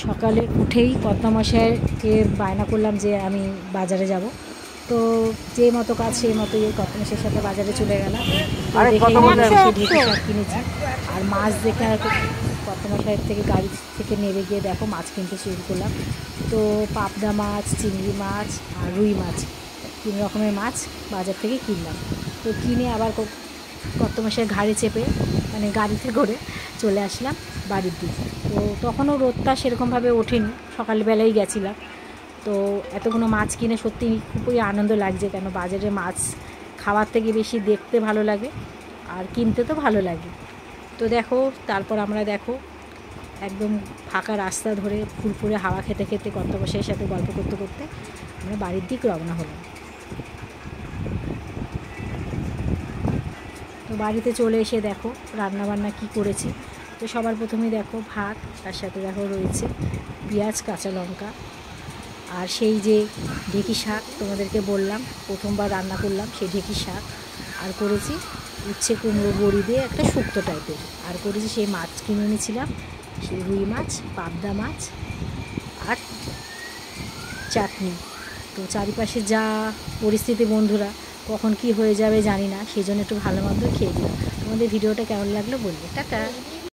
সকালে উঠেই কর্তামশাইকে বায়না করলাম যে আমি বাজারে যাব। তো যে মতো কাজ সেই মতোই কর্তামশাইয়ের সাথে বাজারে চলে গেলাম। তো দেখে সে ঢেঁকি শাক কিনেছি। আর মাছ দেখে আর কর্তামশাইয়ের থেকে গাড়ি থেকে নেমে গিয়ে দেখো মাছ কিনতে শুরু করলাম। তো পাবদা মাছ, চিংড়ি মাছ আর রুই মাছ 3 রকমের মাছ বাজার থেকে কিনলাম। তো কিনে আবার কর্তামশাইয়ের ঘাড়ে চেপে মানে গাড়িতে করে চলে আসলাম বাড়ির দিকে। তো তখনও রোদটা সেরকমভাবে ওঠেনি, সকালবেলাই গেছিলাম। তো এতগুলো মাছ কিনে সত্যি খুবই আনন্দ লাগছে, কেন বাজারে মাছ খাওয়ার থেকে বেশি দেখতে ভালো লাগে আর কিনতে তো ভালো লাগে। তো দেখো তারপর আমরা দেখো একদম ফাঁকা রাস্তা ধরে ফুরফুরে হাওয়া খেতে খেতে কর্তামশাইয়ের সাথে গল্প করতে করতে আমরা বাড়ির দিক রওনা হলাম। তো বাড়িতে চলে এসে দেখো রান্নাবান্না কি করেছি। তো সবার প্রথমেই দেখো ভাত, তার সাথে দেখো রয়েছে পেঁয়াজ, কাঁচা লঙ্কা, আর সেই যে ঢেঁকি শাক তোমাদেরকে বললাম প্রথমবার রান্না করলাম সেই ঢেঁকি শাক, আর করেছি উচ্ছে কুমড়ো বড়ি দিয়ে একটা শুক্তো টাইপের, আর করেছি সেই মাছ কিনে এনেছিলাম সেই রুই মাছ, পাবদা মাছ আর চাটনি। তো চারিপাশে যা পরিস্থিতি বন্ধুরা, কখন কি হয়ে যাবে জানি না, সেই জন্য একটু ভালো মন্দ খেয়ে দিলাম। তোমাদের ভিডিওটা কেমন লাগলো বলবে। টাটা।